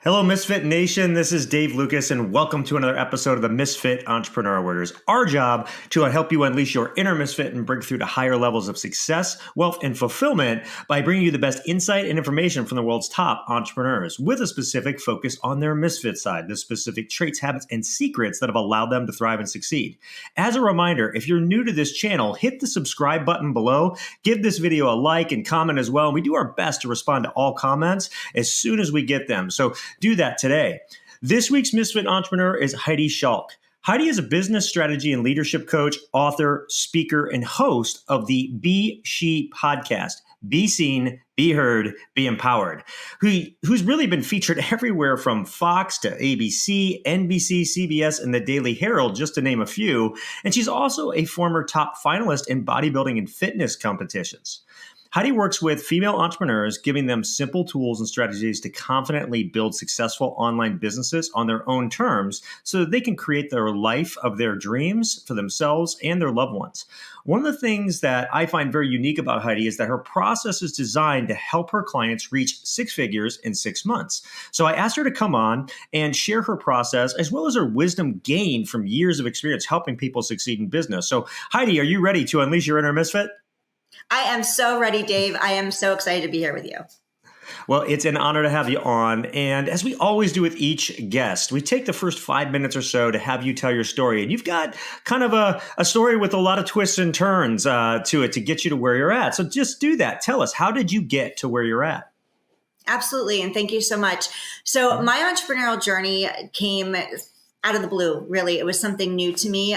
Hello, Misfit Nation. This is Dave Lukas, and welcome to another episode of the Misfit Entrepreneurial, where it is our job to help you unleash your inner misfit and break through to higher levels of success, wealth, and fulfillment by bringing you the best insight and information from the world's top entrepreneurs with a specific focus on their misfit side, the specific traits, habits, and secrets that have allowed them to thrive and succeed. As a reminder, if you're new to this channel, hit the subscribe button below, give this video a like and comment as well. We do our best to respond to all comments as soon as we get them. So do that today. This week's Misfit Entrepreneur is Heidi Schalk. Heidi is a business strategy and leadership coach, author, speaker, and host of the Be She podcast. Be seen, be heard, be empowered, who's really been featured everywhere from Fox to ABC, NBC, CBS, and the Daily Herald, just to name a few. And she's also a former top finalist in bodybuilding and fitness competitions. Heidi works with female entrepreneurs, giving them simple tools and strategies to confidently build successful online businesses on their own terms so that they can create their life of their dreams for themselves and their loved ones. One of the things that I find very unique about Heidi is that her process is designed to help her clients reach six figures in 6 months. So I asked her to come on and share her process as well as her wisdom gained from years of experience helping people succeed in business. So Heidi, are you ready to unleash your inner misfit? I am so ready, Dave. I am so excited to be here with you. Well, it's an honor to have you on. And as we always do with each guest, we take the first 5 minutes or so to have you tell your story. And you've got kind of a story with a lot of twists and turns to it to get you to where you're at. So just do that. Tell us, how did you get to where you're at? Absolutely. And thank you so much. So my entrepreneurial journey came out of the blue, really. It was something new to me.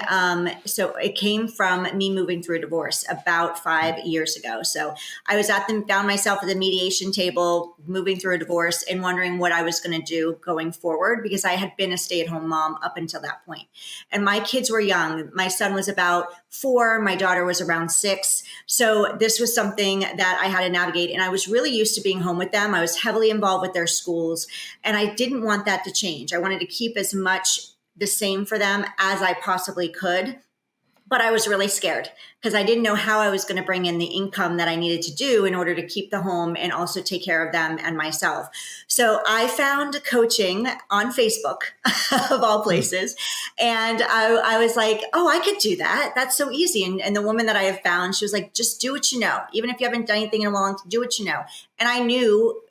So it came from me moving through a divorce about 5 years ago. So I was found myself at the mediation table, moving through a divorce and wondering what I was going to do going forward, because I had been a stay-at-home mom up until that point. And my kids were young. My son was about 4. My daughter was around 6. So this was something that I had to navigate. And I was really used to being home with them. I was heavily involved with their schools. And I didn't want that to change. I wanted to keep as much the same for them as I possibly could. But I was really scared because I didn't know how I was going to bring in the income that I needed to do in order to keep the home and also take care of them and myself. So I found coaching on Facebook, of all places. And I was like, oh, I could do that. That's so easy. And the woman that I have found, she was like, just do what you know. Even if you haven't done anything in a while, do what you know. And I knew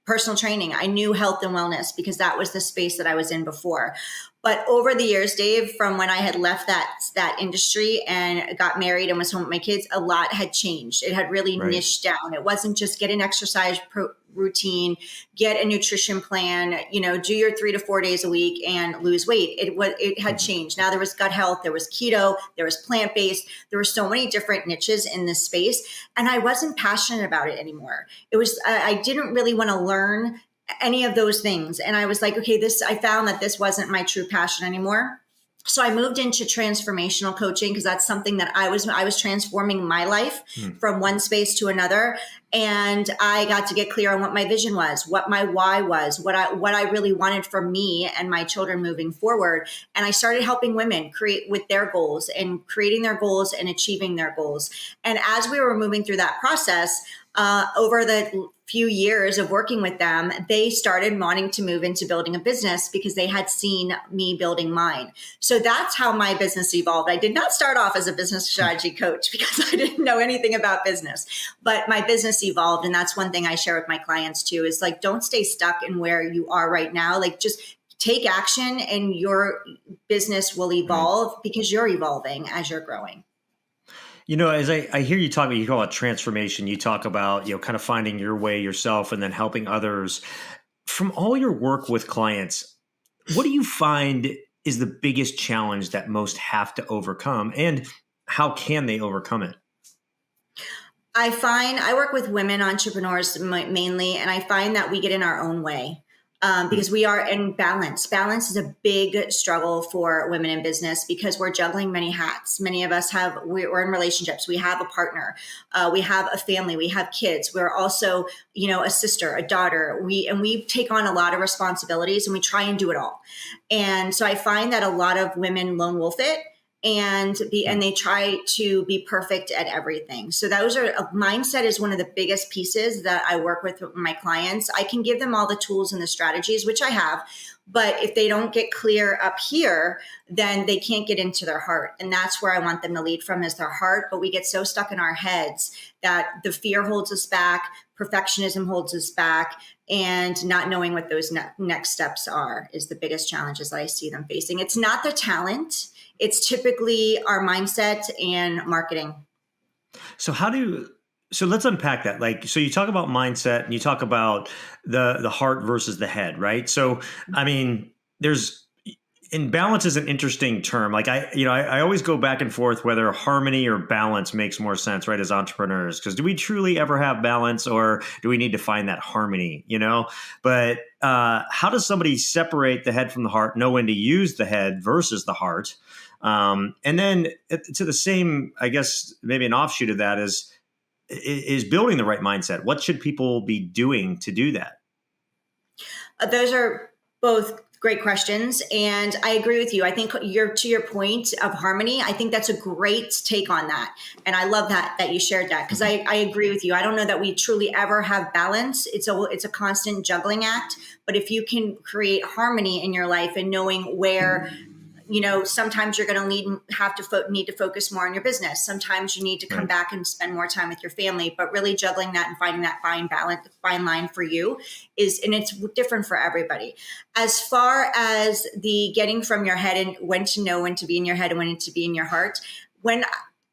personal training. I knew health and wellness because that was the space that I was in before. But over the years, Dave, from when I had left that industry and got married and was home with my kids, a lot had changed. It had really niched down. It wasn't just get an exercise routine, get a nutrition plan, do your 3 to 4 days a week and lose weight. It had changed. Now there was gut health, there was keto, there was plant-based. There were so many different niches in this space. And I wasn't passionate about it anymore. I didn't really want to learn any of those things. And I was like, okay, I found that this wasn't my true passion anymore. So I moved into transformational coaching because that's something that I was transforming my life from one space to another. And I got to get clear on what my vision was, what my why was, what I really wanted for me and my children moving forward. And I started helping women create with their goals and creating their goals and achieving their goals. And as we were moving through that process, over the few years of working with them, they started wanting to move into building a business because they had seen me building mine. So that's how my business evolved. I did not start off as a business strategy coach because I didn't know anything about business, but my business evolved. And that's one thing I share with my clients too, is like, don't stay stuck in where you are right now. Like, just take action and your business will evolve because you're evolving as you're growing. As I hear you talk about, you call it transformation. You talk about, kind of finding your way yourself and then helping others. From all your work with clients, what do you find is the biggest challenge that most have to overcome, and how can they overcome it? I work with women entrepreneurs mainly, and I find that we get in our own way. Because we are in balance. Balance is a big struggle for women in business because we're juggling many hats. Many of us we're in relationships. We have a partner. We have a family. We have kids. We're also, a sister, a daughter. We take on a lot of responsibilities and we try and do it all. And so I find that a lot of women lone wolf it. and they try to be perfect at everything. So mindset is one of the biggest pieces that I work with my clients. I can give them all the tools and the strategies, which I have, but if they don't get clear up here, then they can't get into their heart. And that's where I want them to lead from, is their heart. But we get so stuck in our heads that the fear holds us back, perfectionism holds us back, and not knowing what those next steps are is the biggest challenges that I see them facing. It's not the talent. It's typically our mindset and marketing. So let's unpack that. So you talk about mindset and you talk about the heart versus the head, right? So, I mean, balance is an interesting term. I always go back and forth whether harmony or balance makes more sense, right? As entrepreneurs, because do we truly ever have balance, or do we need to find that harmony, But how does somebody separate the head from the heart, know when to use the head versus the heart? And then to the same, I guess, maybe an offshoot of that is building the right mindset. What should people be doing to do that? Those are both great questions. And I agree with you. I think to your point of harmony, I think that's a great take on that. And I love that you shared that, because I agree with you. I don't know that we truly ever have balance. It's a constant juggling act. But if you can create harmony in your life and knowing where, sometimes you're going to need to focus more on your business. Sometimes you need to come back and spend more time with your family, but really juggling that and finding that fine line for you and it's different for everybody. As far as the getting from your head and when to know when to be in your head and when to be in your heart, when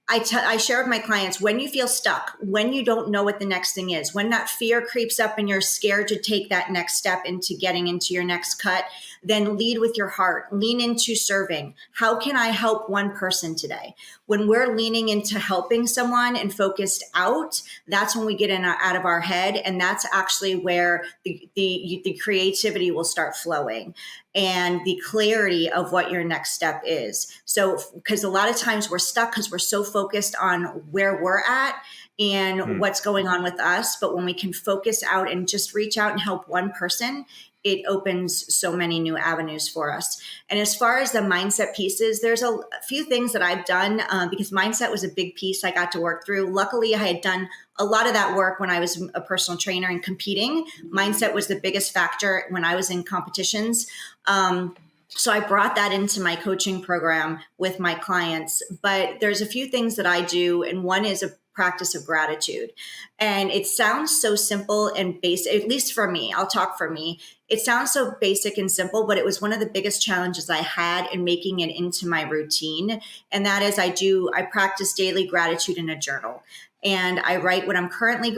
I share with my clients, when you feel stuck, when you don't know what the next thing is, when that fear creeps up and you're scared to take that next step into getting into your next cut, then lead with your heart, lean into serving. How can I help one person today? When we're leaning into helping someone and focused out, that's when we get out of our head. And that's actually where the creativity will start flowing and the clarity of what your next step is. So, because a lot of times we're stuck because we're so focused on where we're at and what's going on with us. But when we can focus out and just reach out and help one person, it opens so many new avenues for us. And as far as the mindset pieces, there's a few things that I've done because mindset was a big piece I got to work through. Luckily, I had done a lot of that work when I was a personal trainer and competing. Mindset was the biggest factor when I was in competitions. So I brought that into my coaching program with my clients. But there's a few things that I do, and one is a practice of gratitude. And it sounds so simple and basic, at least for me. I'll talk for me. It sounds so basic and simple, but it was one of the biggest challenges I had in making it into my routine. And that is I practice daily gratitude in a journal. And I write what I'm currently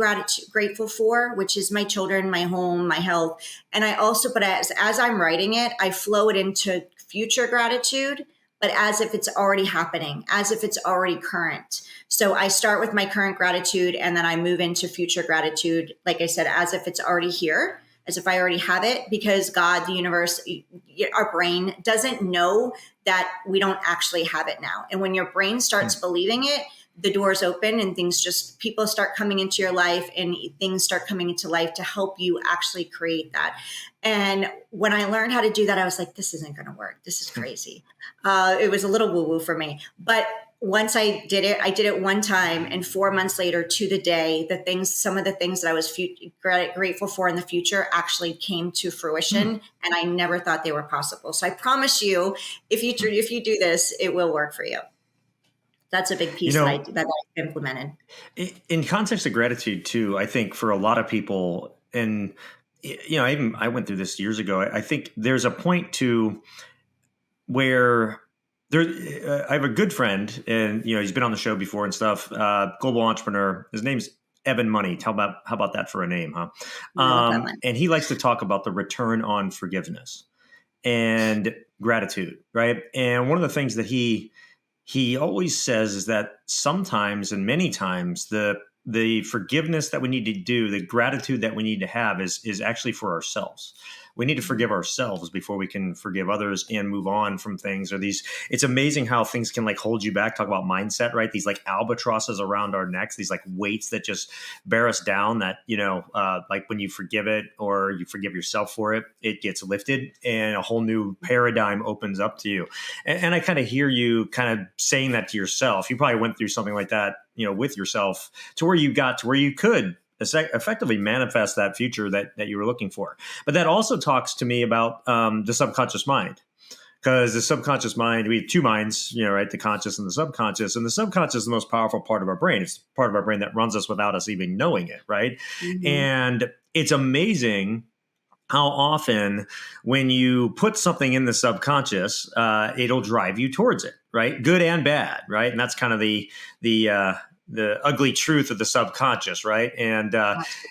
grateful for, which is my children, my home, my health. And I also, but as I'm writing it, I flow it into future gratitude, but as if it's already happening, as if it's already current. So I start with my current gratitude and then I move into future gratitude, like I said, as if it's already here, as if I already have it, because God, the universe, our brain doesn't know that we don't actually have it now. And when your brain starts believing it, the doors open and people start coming into your life and things start coming into life to help you actually create that. And when I learned how to do that, I was like, this isn't going to work. This is crazy. It was a little woo-woo for me. But once I did it one time, and 4 months later to the day, some of the things that I was grateful for in the future actually came to fruition. And I never thought they were possible. So I promise you, if you do this, it will work for you. That's a big piece that I implemented. In context of gratitude too, I think for a lot of people, and I went through this years ago. I think there's a point to where I have a good friend, and he's been on the show before and stuff. Global entrepreneur. His name's Evan Money. How about that for a name, huh? And he likes to talk about the return on forgiveness and gratitude, right? And one of the things that he always says is that sometimes and many times the forgiveness that we need to do, the gratitude that we need to have is actually for ourselves. we need to forgive ourselves before we can forgive others and move on from things. Or these, it's amazing how things can like hold you back. Talk about mindset, right? These like albatrosses around our necks, these like weights that just bear us down, that, like when you forgive it or you forgive yourself for it, it gets lifted and a whole new paradigm opens up to you. And I kind of hear you kind of saying that to yourself. You probably went through something like that, with yourself, to where you got to where you could effectively manifest that future that you were looking for. But that also talks to me about the subconscious mind. Because the subconscious mind, we have two minds, right? The conscious and the subconscious. And the subconscious is the most powerful part of our brain. It's the part of our brain that runs us without us even knowing it, right? Mm-hmm. And it's amazing how often when you put something in the subconscious, it'll drive you towards it, right? Good and bad, right? And that's kind of the ugly truth of the subconscious, right? And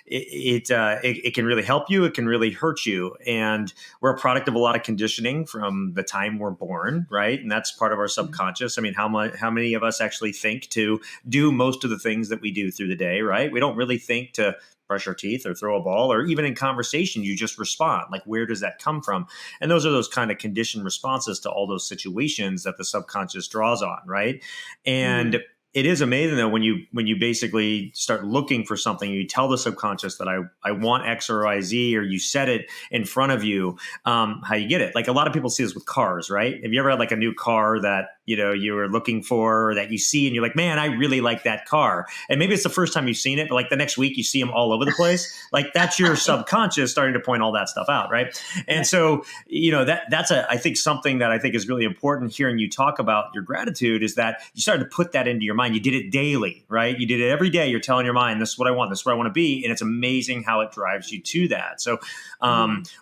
it can really help you. It can really hurt you. And we're a product of a lot of conditioning from the time we're born, right? And that's part of our subconscious. I mean, how many of us actually think to do most of the things that we do through the day, right? We don't really think to brush our teeth or throw a ball, or even in conversation, you just respond. Like, where does that come from? And those are those kind of conditioned responses to all those situations that the subconscious draws on, right? And it is amazing though when you basically start looking for something, you tell the subconscious that I want X or Y, Z, or you set it in front of you, how you get it. Like a lot of people see this with cars, right? Have you ever had like a new car that you were looking for, or that you see and you're like, man, I really like that car. And maybe it's the first time you've seen it, but like the next week you see them all over the place. Like that's your subconscious starting to point all that stuff out, right? And so, that's I think something that I think is really important hearing you talk about your gratitude, is that you started to put that into your mind. You did it daily, right? You did it every day. You're telling your mind, this is what I want. This is what I want to be. And it's amazing how it drives you to that. So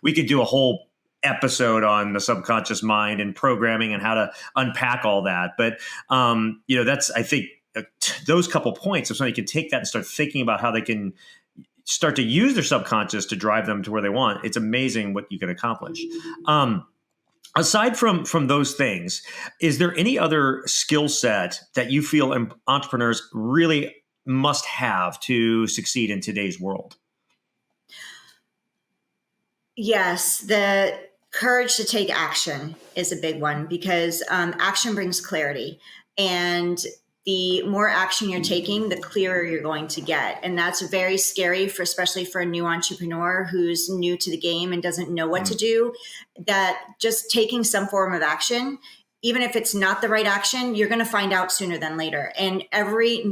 we could do a whole episode on the subconscious mind and programming and how to unpack all that. But, that's, I think, those couple points, if somebody can take that and start thinking about how they can start to use their subconscious to drive them to where they want, it's amazing what you can accomplish. Aside from those things, is there any other skill set that you feel entrepreneurs really must have to succeed in today's world? Yes, the courage to take action is a big one, because action brings clarity. And the more action you're taking, the clearer you're going to get. And that's very scary, especially for a new entrepreneur who's new to the game and doesn't know what to do, that just taking some form of action, even if it's not the right action, you're going to find out sooner than later. And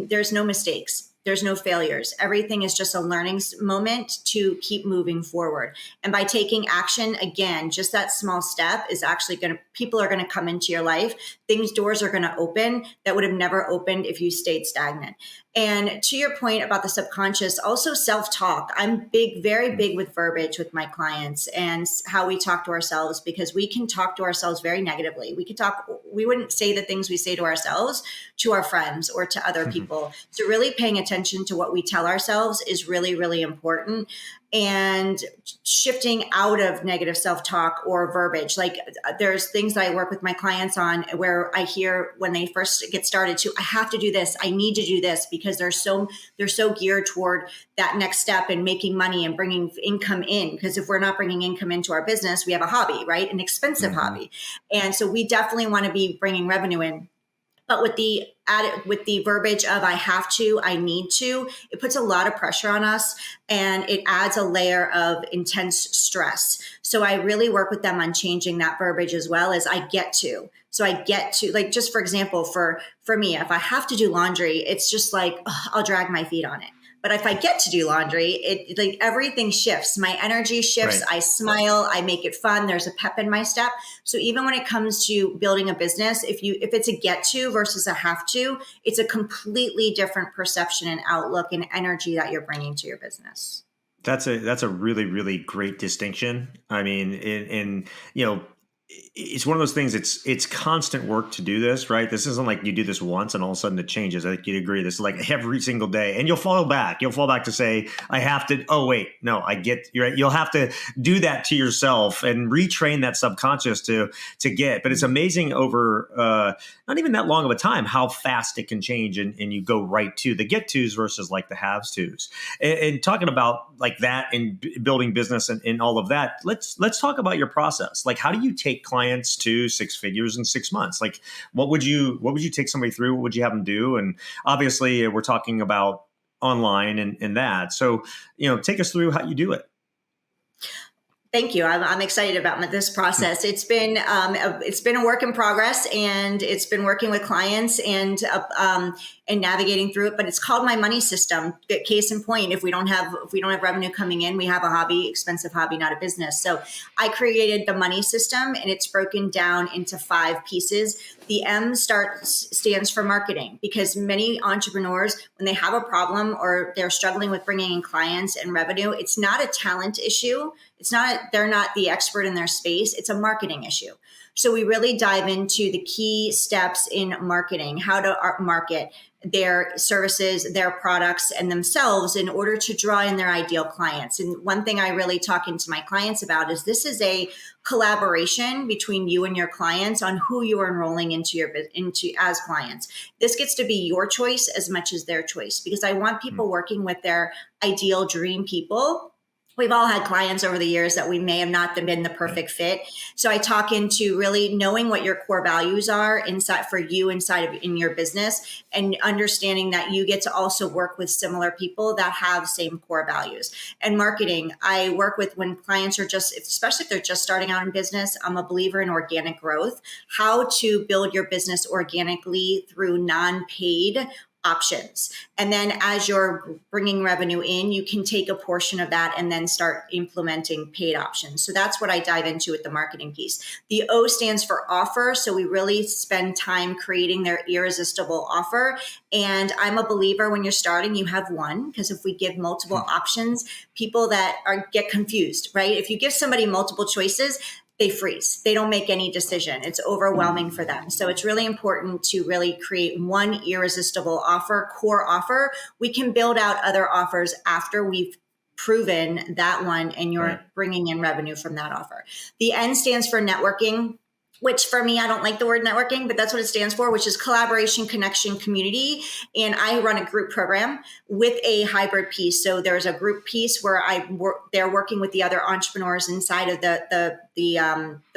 there's no mistakes. There's no failures. Everything is just a learning moment to keep moving forward. And by taking action, again, just that small step is actually people are going to come into your life. Doors are going to open that would have never opened if you stayed stagnant. And to your point about the subconscious, also self-talk. I'm very big with verbiage with my clients and how we talk to ourselves, because we can talk to ourselves very negatively. We wouldn't say the things we say to ourselves to our friends or to other people. So really paying attention to what we tell ourselves is really, really important. And shifting out of negative self-talk or verbiage. Like there's things that I work with my clients on where I hear when they first get started I have to do this. I need to do this, because they're so geared toward that next step and making money and bringing income in. Because if we're not bringing income into our business, we have a hobby, right? An expensive hobby. And so we definitely want to be bringing revenue in. But with the verbiage of I have to, I need to, it puts a lot of pressure on us, and it adds a layer of intense stress. So I really work with them on changing that verbiage as well as I get to. So I get to, like, just for example, for me, if I have to do laundry, it's just like, I'll drag my feet on it. But if I get to do laundry, it like everything shifts. My energy shifts. Right. I smile. I make it fun. There's a pep in my step. So even when it comes to building a business, if it's a get to versus a have to, it's a completely different perception and outlook and energy that you're bringing to your business. That's a really, really great distinction. I mean, it's one of those things. It's constant work to do this, right? This isn't like you do this once and all of a sudden it changes. I think you'd agree. This is like every single day, and you'll fall back. You'll fall back to say, "I have to." Oh wait, no, I get. You're right. You'll have to do that to yourself and retrain that subconscious to get. But it's amazing over not even that long of a time how fast it can change, and you go right to the get tos versus like the haves tos. And talking about like that and building business and all of that, let's talk about your process. Like, how do you take clients to six figures in 6 months? Like, what would you take somebody through? What would you have them do? And obviously we're talking about online and that. So, take us through how you do it. Thank you. I'm excited about this process. It's been a work in progress, and it's been working with clients and navigating through it. But it's called my money system. Case in point, if we don't have revenue coming in, we have a hobby, expensive hobby, not a business. So I created the money system, and it's broken down into 5 pieces. The M stands for marketing, because many entrepreneurs, when they have a problem or they're struggling with bringing in clients and revenue, it's not a talent issue. They're not the expert in their space. It's a marketing issue. So we really dive into the key steps in marketing, how to market their services, their products, and themselves in order to draw in their ideal clients. And one thing I really talk into my clients about is this is a collaboration between you and your clients on who you are enrolling into as clients. This gets to be your choice as much as their choice, because I want people working with their ideal dream people. We've all had clients over the years that we may have not been the perfect fit. So I talk into really knowing what your core values are inside in your business, and understanding that you get to also work with similar people that have same core values. And marketing, I work with when clients are especially if they're just starting out in business. I'm a believer in organic growth, how to build your business organically through non-paid options. And then as you're bringing revenue in, you can take a portion of that and then start implementing paid options. So that's what I dive into with the marketing piece. The O stands for offer. So we really spend time creating their irresistible offer. And I'm a believer when you're starting, you have one, because if we give multiple options, people get confused, right? If you give somebody multiple choices, they freeze. They don't make any decision. It's overwhelming for them. So it's really important to really create one irresistible offer, core offer. We can build out other offers after we've proven that one and you're bringing in revenue from that offer. The N stands for networking, which for me, I don't like the word networking, but that's what it stands for, which is collaboration, connection, community. And I run a group program with a hybrid piece. So there's a group piece where they're working with the other entrepreneurs inside of the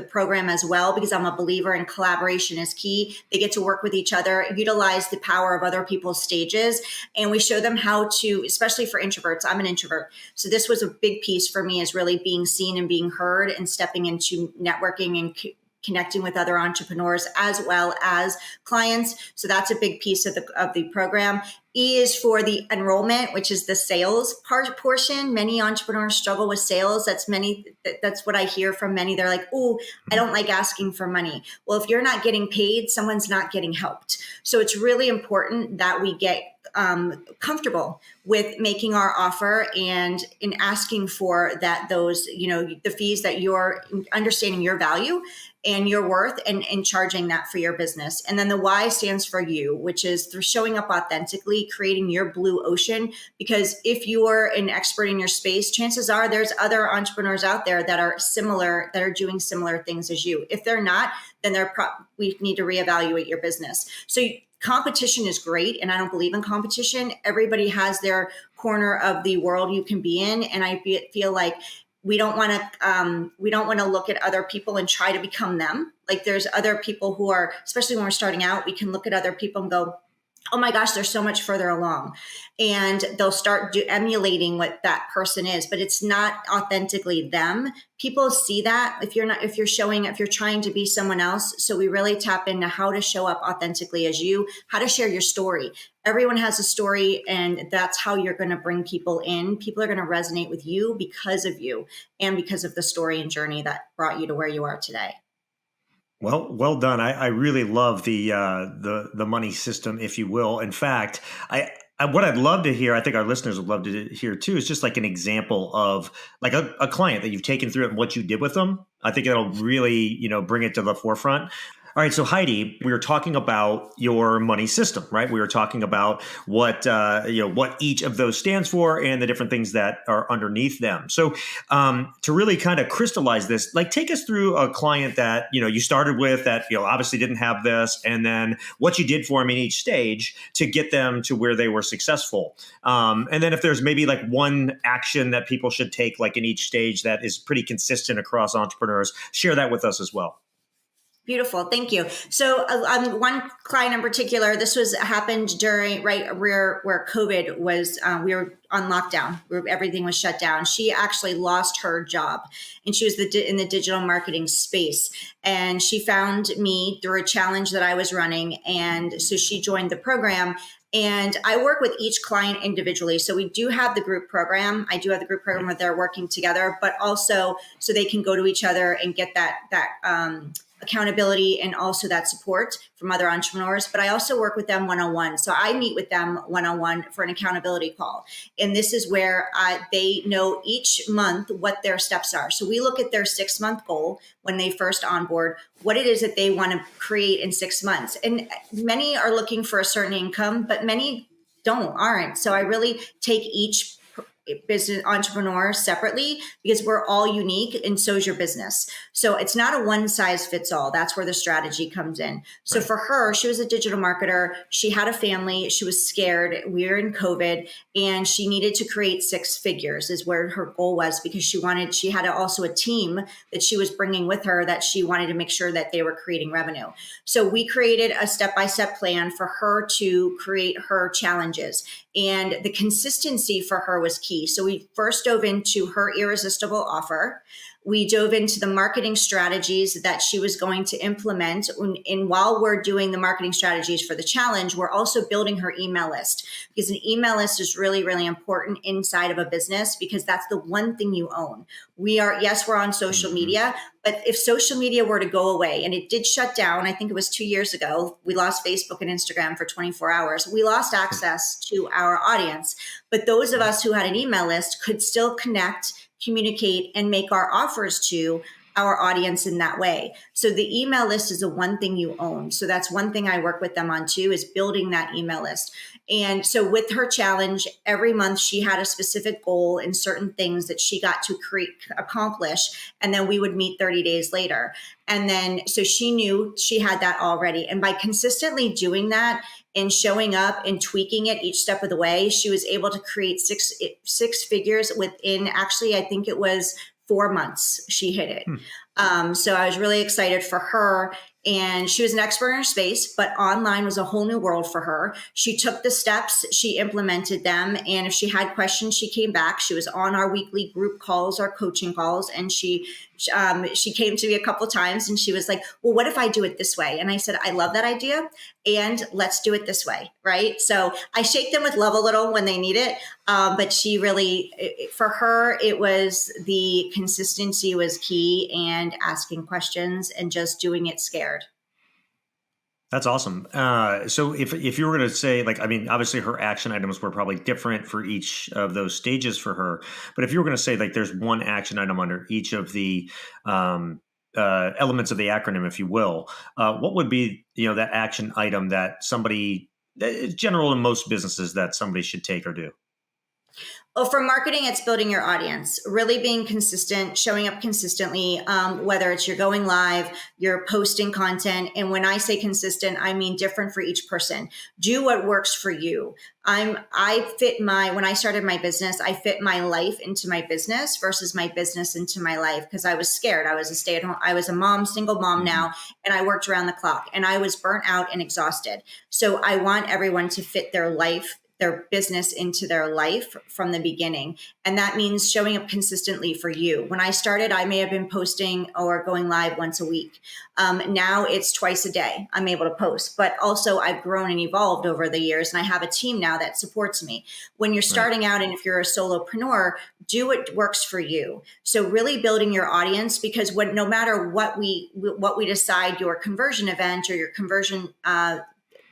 program as well, because I'm a believer in collaboration is key. They get to work with each other, utilize the power of other people's stages. And we show them how to, especially for introverts, I'm an introvert. So this was a big piece for me, is really being seen and being heard and stepping into networking and connecting with other entrepreneurs as well as clients. So that's a big piece of the program. E is for the enrollment, which is the sales portion. Many entrepreneurs struggle with sales. That's what I hear from many. They're like, "Oh, I don't like asking for money." Well, if you're not getting paid, someone's not getting helped. So it's really important that we get comfortable with making our offer and in asking for those the fees, that you're understanding your value and your worth, and charging that for your business. And then the Y stands for you, which is through showing up authentically, creating your blue ocean. Because if you are an expert in your space, chances are there's other entrepreneurs out there that are similar, that are doing similar things as you. If they're not, then we need to reevaluate your business. So competition is great, and I don't believe in competition. Everybody has their corner of the world you can be in, and I feel like we don't want to look at other people and try to become them. Like, there's other people who are, especially when we're starting out, we can look at other people and go, "Oh my gosh, they're so much further along," and they'll start emulating what that person is, but it's not authentically them. People see that if you're trying to be someone else. So we really tap into how to show up authentically as you, how to share your story. Everyone has a story, and that's how you're going to bring people in. People are going to resonate with you because of you and because of the story and journey that brought you to where you are today. Well done. I really love the money system, if you will. In fact, what I'd love to hear, I think our listeners would love to hear too, is just like an example of like a client that you've taken through it and what you did with them. I think it'll really, bring it to the forefront. All right, so Heidi, we were talking about your money system, right? We were talking about what each of those stands for and the different things that are underneath them. So to really kind of crystallize this, like take us through a client that you started with that obviously didn't have this, and then what you did for them in each stage to get them to where they were successful. And then if there's maybe like one action that people should take like in each stage that is pretty consistent across entrepreneurs, share that with us as well. Beautiful. Thank you. So one client in particular, this happened during where COVID was, we were on lockdown, where everything was shut down. She actually lost her job, and she was in the digital marketing space. And she found me through a challenge that I was running. And so she joined the program. And I work with each client individually. So we do have the group program. I do have the group program where they're working together, but also so they can go to each other and get that accountability and also that support from other entrepreneurs. But I also work with them one-on-one. So I meet with them one-on-one for an accountability call. And this is where they know each month what their steps are. So we look at their 6-month goal when they first onboard, what it is that they want to create in 6 months. And many are looking for a certain income, but many aren't. So I really take each business entrepreneur separately because we're all unique, and so is your business. So it's not a one size fits all. That's where the strategy comes in. So for her, she was a digital marketer. She had a family. She was scared. We were in COVID, and she needed to create 6 figures is where her goal was, because she had also a team that she was bringing with her that she wanted to make sure that they were creating revenue. So we created a step-by-step plan for her to create her challenges. And the consistency for her was key. So we first dove into her irresistible offer. We dove into the marketing strategies that she was going to implement. And while we're doing the marketing strategies for the challenge, we're also building her email list, because an email list is really, really important inside of a business, because that's the one thing you own. We're on social media, but if social media were to go away, and it did shut down, I think it was 2 years ago, we lost Facebook and Instagram for 24 hours. We lost access to our audience, but those of us who had an email list could still connect, communicate, and make our offers to our audience in that way. So the email list is the one thing you own. So that's one thing I work with them on too, is building that email list. And so with her challenge, every month she had a specific goal and certain things that she got to accomplish. And then we would meet 30 days later. And then, so she knew she had that already. And by consistently doing that and showing up and tweaking it each step of the way, she was able to create six figures within, actually, I think it was 4 months she hit it. So I was really excited for her. And she was an expert in her space, but online was a whole new world for her. She took the steps, she implemented them. And if she had questions, she came back. She was on our weekly group calls, our coaching calls. And she came to me a couple of times and she was like, well, what if I do it this way? And I said, I love that idea. And let's do it this way. Right. So I shake them with love a little when they need it. But she really, for her, it was the consistency was key, and asking questions and just doing it scared. That's awesome. So if you were going to say, like, I mean, obviously her action items were probably different for each of those stages for her. But if you were going to say, like, there's one action item under each of the elements of the acronym, if you will, what would be, that action item that somebody, general in most businesses, that somebody should take or do? Well, for marketing, it's building your audience, really being consistent, showing up consistently, whether it's you're going live, you're posting content. And when I say consistent, I mean different for each person. Do what works for you. When I started my business, I fit my life into my business versus my business into my life, because I was scared. I was a stay-at-home, I was a mom, single mom now, and I worked around the clock, and I was burnt out and exhausted. So I want everyone to fit their life, their business into their life from the beginning. And that means showing up consistently for you. When I started, I may have been posting or going live once a week. Now it's twice a day I'm able to post, but also I've grown and evolved over the years, and I have a team now that supports me. When you're starting out, and if you're a solopreneur, do what works for you. So really building your audience, because no matter what we decide your conversion event or your conversion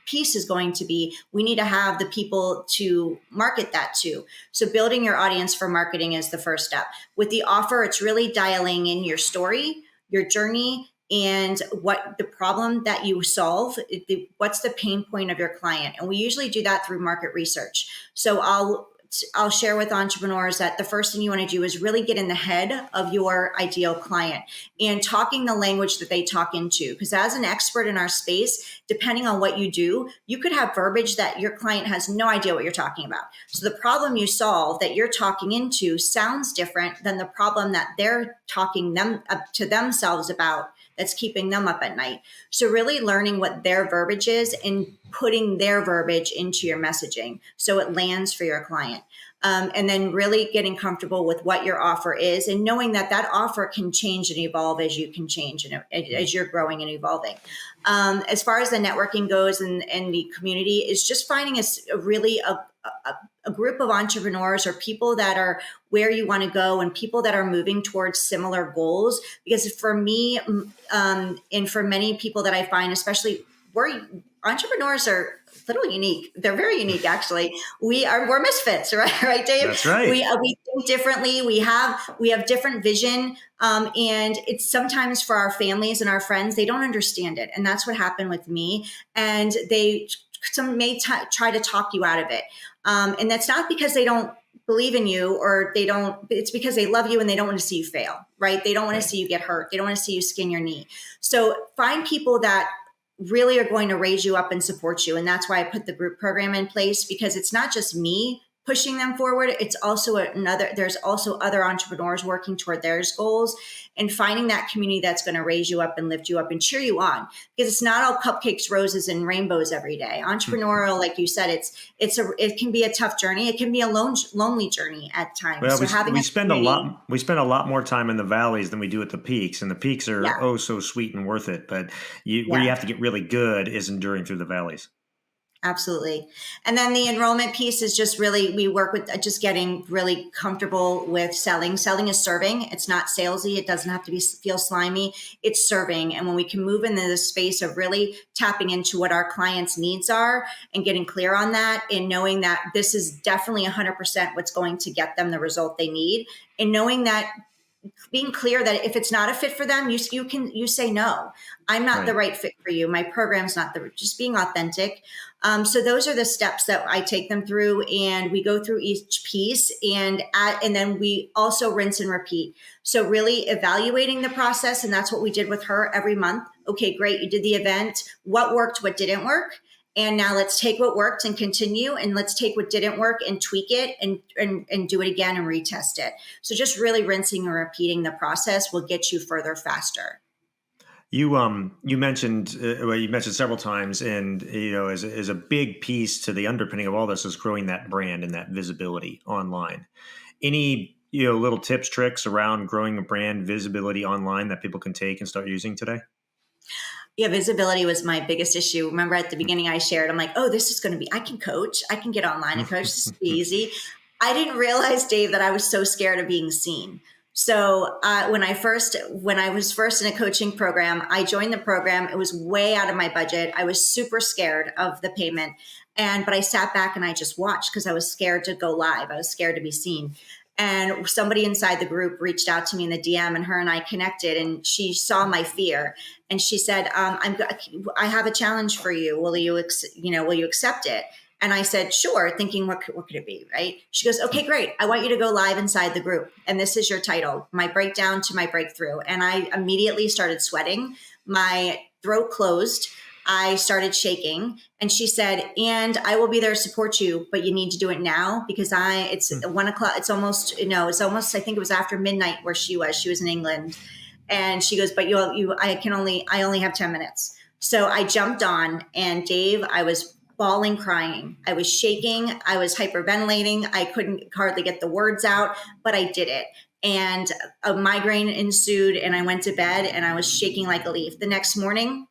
piece is going to be, we need to have the people to market that to. So building your audience for marketing is the first step. With the offer, it's really dialing in your story, your journey and what the problem that you solve, what's the pain point of your client. And we usually do that through market research. So I'll share with entrepreneurs that the first thing you want to do is really get in the head of your ideal client and talking the language that they talk into. Because as an expert in our space, depending on what you do, you could have verbiage that your client has no idea what you're talking about. So the problem you solve that you're talking into sounds different than the problem that they're talking to themselves about that's keeping them up at night. So really learning what their verbiage is and putting their verbiage into your messaging so it lands for your client. And then really getting comfortable with what your offer is and knowing that that offer can change and evolve as you can change and as you're growing and evolving. As far as the networking goes and the community is just finding a group of entrepreneurs or people that are where you want to go and people that are moving towards similar goals. Because for me, and for many people that I find, especially entrepreneurs are a little unique. They're very unique, actually. We're misfits, right, Dave? That's right. We think differently. We have different vision, and it's sometimes for our families and our friends, they don't understand it, and that's what happened with me. And some may try to talk you out of it, and that's not because they don't believe in you or it's because they love you and they don't want to see you fail, right? They don't want to see you get hurt. They don't want to see you skin your knee. So find people that really are going to raise you up and support you. And that's why I put the group program in place, because it's not just me pushing them forward. It's also there's also other entrepreneurs working toward their goals and finding that community that's going to raise you up and lift you up and cheer you on, because it's not all cupcakes, roses, and rainbows every day. Entrepreneurial, like you said, it can be a tough journey. It can be a lonely journey at times. Well, so we spend a lot more time in the valleys than we do at the peaks, and the peaks are so sweet and worth it. But where you have to get really good is enduring through the valleys. Absolutely. And then the enrollment piece is just really, we work with just getting really comfortable with selling. Selling is serving. It's not salesy. It doesn't have to feel slimy. It's serving. And when we can move into the space of really tapping into what our clients' needs are and getting clear on that and knowing that this is definitely 100% what's going to get them the result they need, and knowing that being clear that if it's not a fit for them, you say no. I'm not the right fit for you. My program's not just being authentic. So those are the steps that I take them through, and we go through each piece, and then we also rinse and repeat. So really evaluating the process, and that's what we did with her every month. Okay, great, you did the event. What worked? What didn't work? And now let's take what worked and continue, and let's take what didn't work and tweak it and do it again and retest it. So just really rinsing and repeating the process will get you further faster. You mentioned several times, and as a big piece to the underpinning of all this is growing that brand and that visibility online. Any little tips, tricks around growing a brand visibility online that people can take and start using today? Yeah, visibility was my biggest issue. Remember at the beginning I shared, I'm like, oh, this is going to be, I can coach. I can get online and coach. This is easy. I didn't realize, Dave, that I was so scared of being seen. So when I was first in a coaching program, I joined the program. It was way out of my budget. I was super scared of the payment. But I sat back and I just watched because I was scared to go live. I was scared to be seen. And somebody inside the group reached out to me in the DM, and her and I connected, and she saw my fear, and she said, I have a challenge for you. Will you accept it? And I said, sure, thinking, what could it be, right? She goes, okay, great. I want you to go live inside the group. And this is your title, My Breakdown to My Breakthrough. And I immediately started sweating. My throat closed. I started shaking, and she said, and I will be there to support you, but you need to do it now because it's 1 o'clock. It's almost, I think it was after midnight where she was in England. And she goes, but I only have 10 minutes. So I jumped on, and Dave, I was bawling, crying. I was shaking. I was hyperventilating. I couldn't hardly get the words out, but I did it. And a migraine ensued, and I went to bed, and I was shaking like a leaf. The next morning,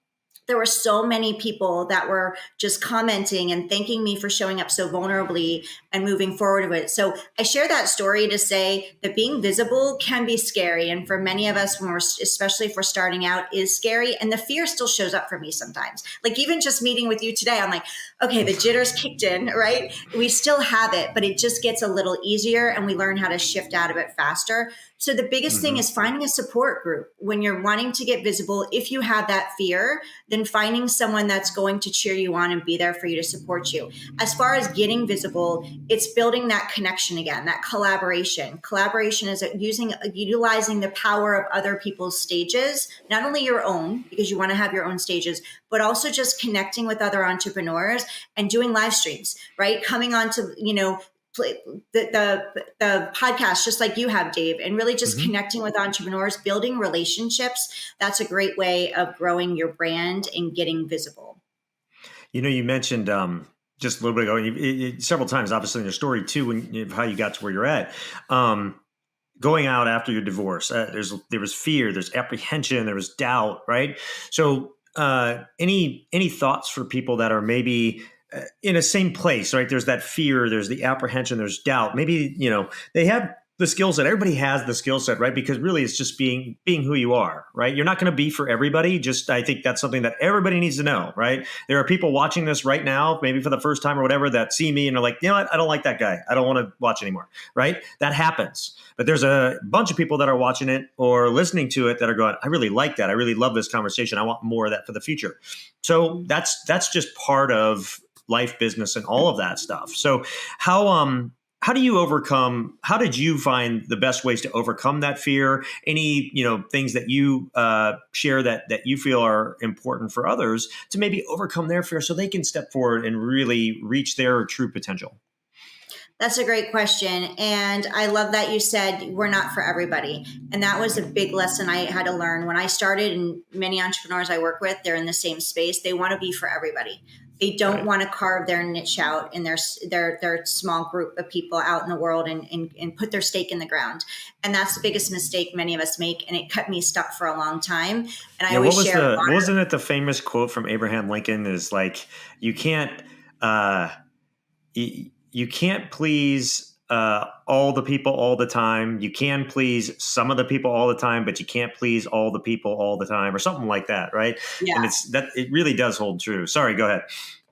there were so many people that were just commenting and thanking me for showing up so vulnerably and moving forward with it. So I share that story to say that being visible can be scary. And for many of us, especially if we're starting out, is scary. And the fear still shows up for me sometimes. Like even just meeting with you today, I'm like, okay, the jitters kicked in, right? We still have it, but it just gets a little easier and we learn how to shift out of it faster. So the biggest thing is finding a support group when you're wanting to get visible. If you have that fear, then finding someone that's going to cheer you on and be there for you to support you. As far as getting visible, it's building that connection again, that collaboration. Collaboration is utilizing the power of other people's stages, not only your own, because you want to have your own stages, but also just connecting with other entrepreneurs and doing live streams, right? Coming on to, the podcast, just like you have, Dave, and really just connecting with entrepreneurs, building relationships. That's a great way of growing your brand and getting visible. You mentioned just a little bit ago, several times, obviously in your story too, how you got to where you're at. Going out after your divorce, there was fear, there's apprehension, there was doubt, right? So any thoughts for people that are maybe in a same place, right? There's that fear, there's the apprehension, there's doubt. Maybe, they have the skill set. Everybody has the skill set, right? Because really it's just being who you are, right? You're not going to be for everybody. I think that's something that everybody needs to know, right? There are people watching this right now, maybe for the first time or whatever, that see me and are like, you know what? I don't like that guy. I don't want to watch anymore, right? That happens. But there's a bunch of people that are watching it or listening to it that are going, I really like that. I really love this conversation. I want more of that for the future. So that's just part of life, business, and all of that stuff. So how did you find the best ways to overcome that fear? Any, things that you share that you feel are important for others to maybe overcome their fear so they can step forward and really reach their true potential? That's a great question. And I love that you said we're not for everybody. And that was a big lesson I had to learn when I started. And many entrepreneurs I work with, they're in the same space. They want to be for everybody. They don't want to carve their niche out in their small group of people out in the world and put their stake in the ground. And that's the biggest mistake many of us make. And it kept me stuck for a long time. And I always share. Wasn't it the famous quote from Abraham Lincoln is like, you can't please all the people all the time. You can please some of the people all the time, but you can't please all the people all the time, or something like that, right? Yeah. And it really does hold true. Sorry, go ahead.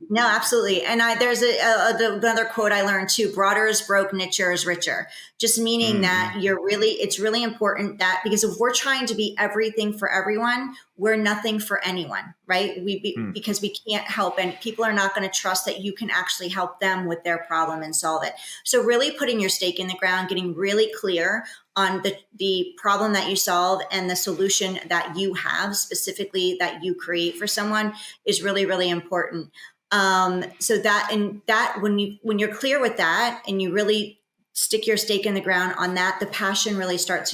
No, absolutely. And there's another quote I learned too: broader is broke, nicher is richer. Just meaning that it's really important that, because if we're trying to be everything for everyone, we're nothing for anyone, right? Because we can't help, and people are not going to trust that you can actually help them with their problem and solve it. So really putting your stake in the ground, getting really clear on the problem that you solve and the solution that you have specifically that you create for someone is really, really important. So when you're clear with that and you really stick your stake in the ground on that, the passion really starts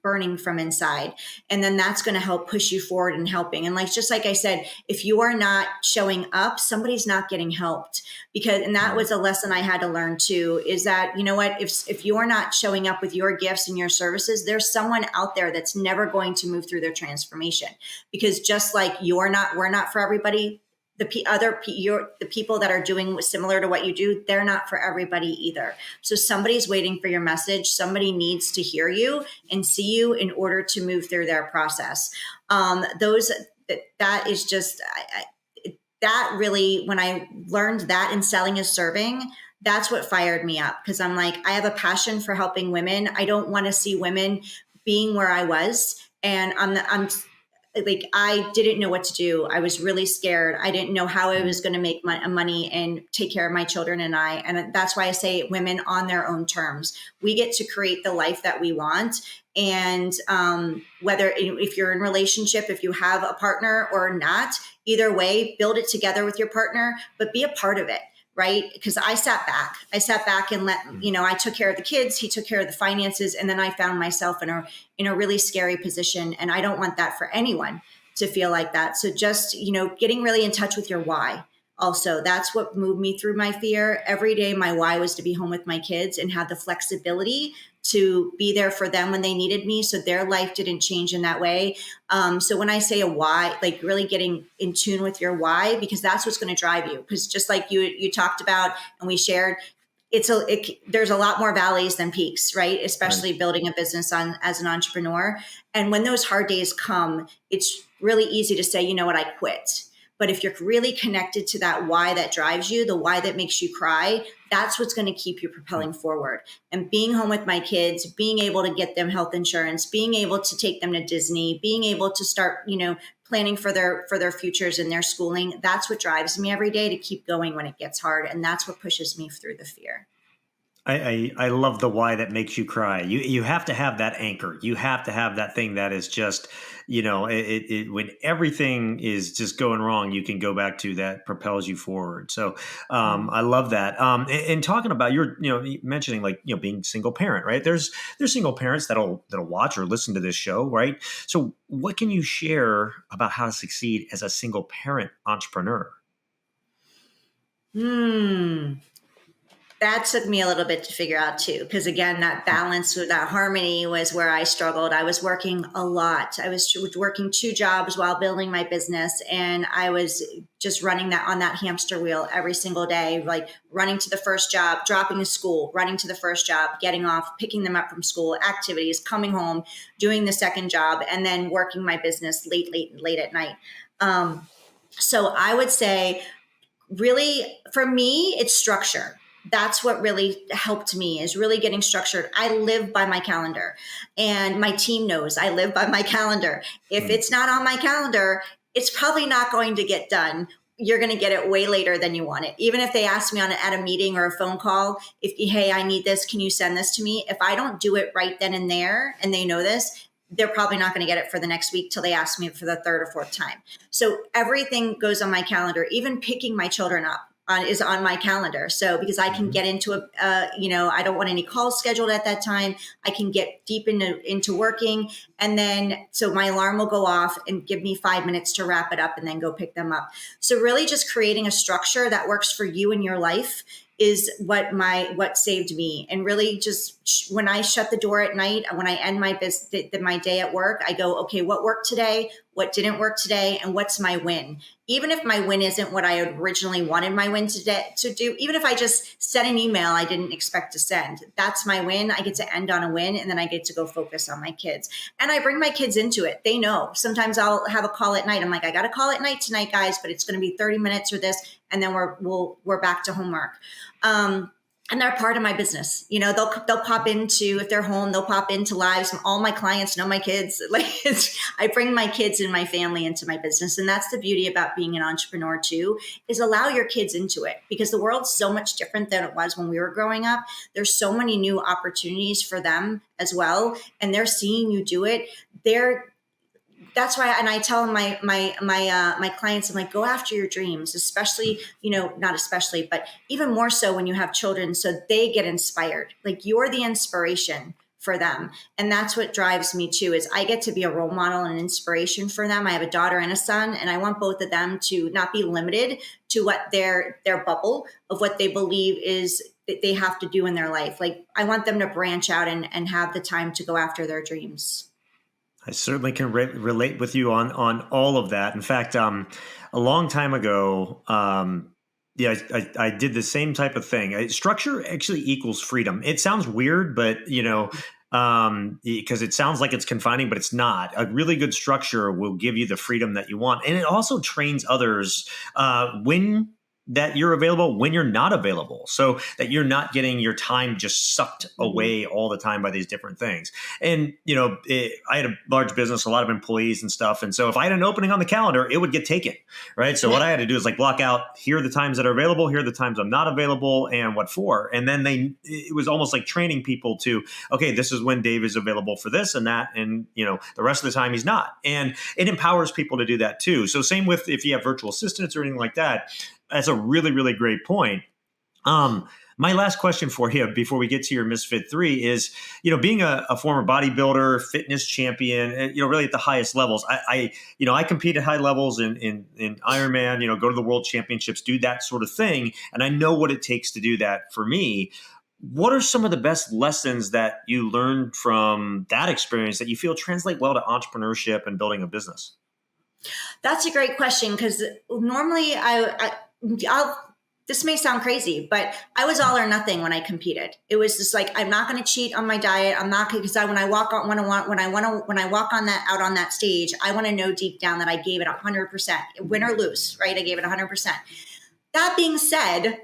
burning from inside. And then that's going to help push you forward and helping. And just like I said, if you are not showing up, somebody's not getting helped, and that was a lesson I had to learn too, is that, you know what, if you are not showing up with your gifts and your services, there's someone out there that's never going to move through their transformation, because just like we're not for everybody. The people that are doing similar to what you do, they're not for everybody either. So somebody's waiting for your message. Somebody needs to hear you and see you in order to move through their process. That is just that really, when I learned that in selling is serving, that's what fired me up, because I'm like, I have a passion for helping women. I don't want to see women being where I was, and I didn't know what to do. I was really scared. I didn't know how I was going to make money and take care of my children and that's why I say women on their own terms. We get to create the life that we want. And whether if you're in a relationship, if you have a partner or not, either way, build it together with your partner, but be a part of it. Right? Because I sat back and I took care of the kids, he took care of the finances. And then I found myself in a really scary position. And I don't want that for anyone to feel like that. So just, getting really in touch with your why. Also, that's what moved me through my fear. Every day, my why was to be home with my kids and have the flexibility to be there for them when they needed me. So their life didn't change in that way. So when I say a why, really getting in tune with your why, because that's what's going to drive you. Because just like you talked about and we shared, there's a lot more valleys than peaks, right? Especially building a business as an entrepreneur. And when those hard days come, it's really easy to say, you know what, I quit. But if you're really connected to that why that drives you, the why that makes you cry, that's what's going to keep you propelling forward. And being home with my kids, being able to get them health insurance, being able to take them to Disney, being able to start, planning for their futures and their schooling, that's what drives me every day to keep going when it gets hard. And that's what pushes me through the fear. I love the why that makes you cry. You have to have that anchor. You have to have that thing that is just, when everything is just going wrong, you can go back to that propels you forward. So I love that. And talking about you're mentioning being single parent, right? There's single parents that'll watch or listen to this show, right? So what can you share about how to succeed as a single parent entrepreneur? That took me a little bit to figure out too, because again, that balance with that harmony was where I struggled. I was working a lot. I was working 2 jobs while building my business, and I was just running that on that hamster wheel every single day, like running to the first job, dropping to school, running to the first job, getting off, picking them up from school, activities, coming home, doing the second job, and then working my business late at night. So I would say, really, for me, it's structure. That's what really helped me, is really getting structured. I live by my calendar, and my team knows I live by my calendar. If it's not on my calendar, it's probably not going to get done. You're going to get it way later than you want it. Even if they ask me at a meeting or a phone call, hey, I need this, can you send this to me? If I don't do it right then and there, and they know this, they're probably not going to get it for the next week till they ask me for the 3rd or 4th time. So everything goes on my calendar. Even picking my children up is on my calendar. So because I can get into I don't want any calls scheduled at that time. I can get deep into working. And then, so my alarm will go off and give me 5 minutes to wrap it up and then go pick them up. So really just creating a structure that works for you and your life is what saved me. And really just when I shut the door at night, when I end my day at work, I go, okay, what worked today? What didn't work today? And what's my win? Even if my win isn't what I originally wanted my win to do, even if I just sent an email I didn't expect to send, that's my win. I get to end on a win, and then I get to go focus on my kids. And I bring my kids into it. They know. Sometimes I'll have a call at night. I'm like, I got a call at night tonight, guys, but it's going to be 30 minutes or this, and then we're back to homework. And they're part of my business. They'll pop into, if they're home, they'll pop into lives. All my clients know my kids. I bring my kids and my family into my business. And that's the beauty about being an entrepreneur too, is allow your kids into it, because the world's so much different than it was when we were growing up. There's so many new opportunities for them as well. And they're seeing you do it. That's why, and I tell my clients, I'm like, go after your dreams, especially, not especially, but even more so when you have children, so they get inspired. Like, you're the inspiration for them. And that's what drives me too, is I get to be a role model and an inspiration for them. I have a daughter and a son, and I want both of them to not be limited to what their bubble of what they believe is that they have to do in their life. Like, I want them to branch out and have the time to go after their dreams. I certainly can relate with you on all of that. In fact, a long time ago, I did the same type of thing. Structure actually equals freedom. It sounds weird, but because it sounds like it's confining, but it's not. A really good structure will give you the freedom that you want, and it also trains others when that you're available, when you're not available, so that you're not getting your time just sucked away all the time by these different things. And, I had a large business, a lot of employees and stuff. And so if I had an opening on the calendar, it would get taken, right? So what I had to do is block out, here are the times that are available, here are the times I'm not available, and what for. And then it was almost like training people to, okay, this is when Dave is available for this and that. And, the rest of the time he's not. And it empowers people to do that too. So same with if you have virtual assistants or anything like that. That's a really, really great point. My last question for you before we get to your Misfit 3 is, being a former bodybuilder, fitness champion, really at the highest levels. I compete at high levels in Ironman, go to the world championships, do that sort of thing. And I know what it takes to do that for me. What are some of the best lessons that you learned from that experience that you feel translate well to entrepreneurship and building a business? That's a great question, because normally this may sound crazy, but I was all or nothing when I competed. It was just like, I'm not going to cheat on my diet. I'm not going because when I walk on out on that stage, I want to know deep down that I gave it 100%, win or lose, right? I gave it 100%. That being said,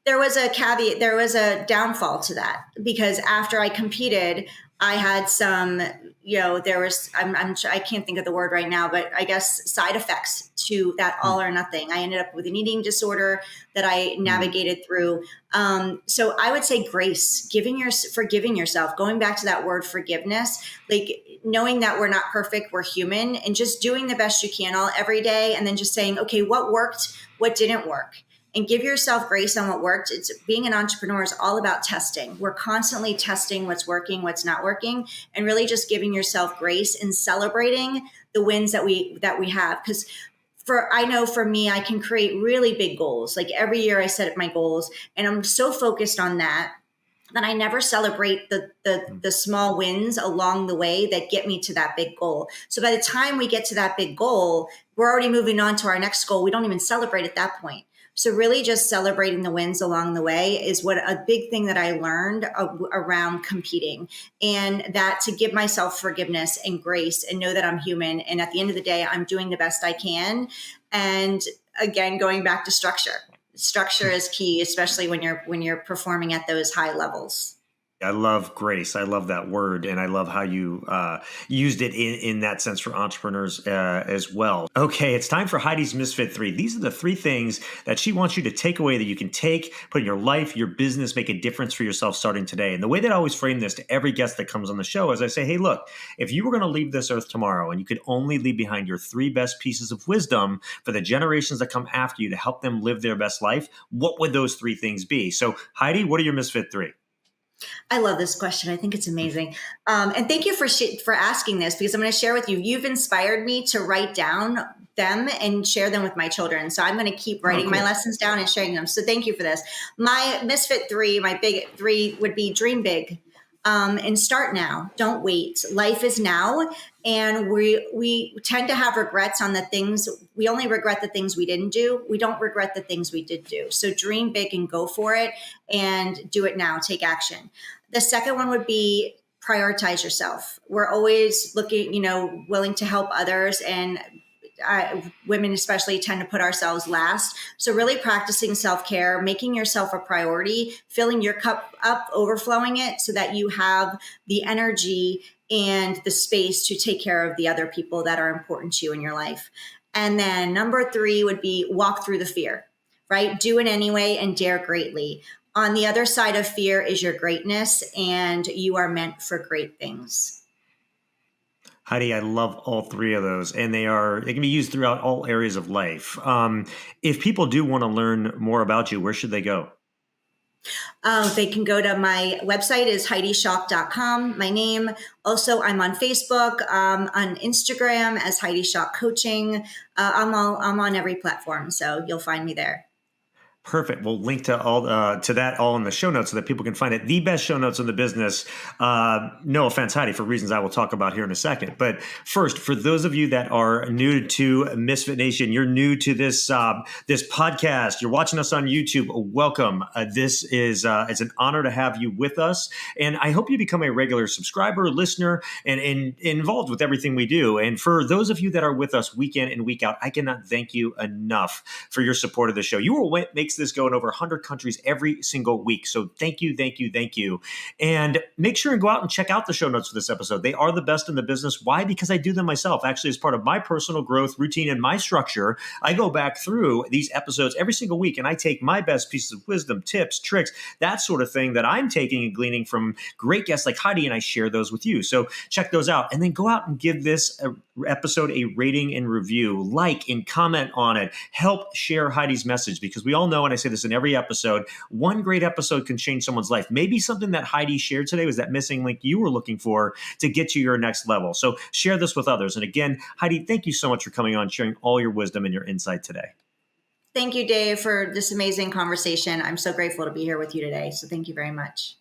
there was a caveat, there was a downfall to that, because after I competed, I had some, I can't think of the word right now, but I guess side effects to that all or nothing. I ended up with an eating disorder that I navigated through. So I would say grace, forgiving yourself, going back to that word forgiveness, like knowing that we're not perfect, we're human, and just doing the best you can every day. And then just saying, okay, what worked, what didn't work? And give yourself grace on what worked. It's being an entrepreneur is all about testing. We're constantly testing what's working, what's not working, and really just giving yourself grace and celebrating the wins that we have. Because I know for me, I can create really big goals. Like every year I set up my goals, and I'm so focused on that I never celebrate the small wins along the way that get me to that big goal. So by the time we get to that big goal, we're already moving on to our next goal. We don't even celebrate at that point. So really just celebrating the wins along the way is what a big thing that I learned around competing, and that to give myself forgiveness and grace and know that I'm human. And at the end of the day, I'm doing the best I can. And again, going back to structure. Structure is key, especially when you're performing at those high levels. I love grace. I love that word. And I love how you used it in that sense for entrepreneurs as well. Okay, it's time for Heidi's Misfit 3. These are the 3 things that she wants you to take away that you can take, put in your life, your business, make a difference for yourself starting today. And the way that I always frame this to every guest that comes on the show is I say, hey, look, if you were going to leave this earth tomorrow and you could only leave behind your 3 best pieces of wisdom for the generations that come after you to help them live their best life, what would those 3 things be? So Heidi, what are your Misfit 3? I love this question. I think it's amazing. And thank you for asking this, because I'm going to share with you. You've inspired me to write down them and share them with my children. So I'm going to keep writing my lessons down and sharing them. So thank you for this. My Misfit 3, my big 3 would be dream big. And start now. Don't wait. Life is now. And we tend to have regrets on the things. We only regret the things we didn't do. We don't regret the things we did do. So dream big and go for it and do it now. Take action. The second one would be prioritize yourself. We're always looking, willing to help others, and women especially tend to put ourselves last. So really practicing self-care, making yourself a priority, filling your cup up, overflowing it so that you have the energy and the space to take care of the other people that are important to you in your life. And then number 3 would be walk through the fear, right? Do it anyway and dare greatly. On the other side of fear is your greatness, and you are meant for great things. Heidi, I love all 3 of those, and they can be used throughout all areas of life. If people do want to learn more about you, where should they go? They can go to my website is HeidiSchalk.com, my name. Also, I'm on Facebook, on Instagram as Heidi Schalk Coaching. I'm on every platform, so you'll find me there. Perfect. We'll link to that all in the show notes so that people can find it. The best show notes in the business. No offense, Heidi, for reasons I will talk about here in a second. But first, for those of you that are new to Misfit Nation, you're new to this podcast, you're watching us on YouTube, welcome. It's an honor to have you with us. And I hope you become a regular subscriber, listener, and involved with everything we do. And for those of you that are with us week in and week out, I cannot thank you enough for your support of the show. You are what makes this go in over 100 countries every single week. So thank you, thank you, thank you. And make sure and go out and check out the show notes for this episode. They are the best in the business. Why? Because I do them myself. Actually, as part of my personal growth routine and my structure, I go back through these episodes every single week and I take my best pieces of wisdom, tips, tricks, that sort of thing that I'm taking and gleaning from great guests like Heidi, and I share those with you. So check those out, and then go out and give this episode a rating and review, like and comment on it. Help share Heidi's message, because we all know, and I say this in every episode, one great episode can change someone's life. Maybe something that Heidi shared today was that missing link you were looking for to get you your next level. So share this with others. And again, Heidi, thank you so much for coming on, sharing all your wisdom and your insight today. Thank you, Dave, for this amazing conversation. I'm so grateful to be here with you today. So thank you very much.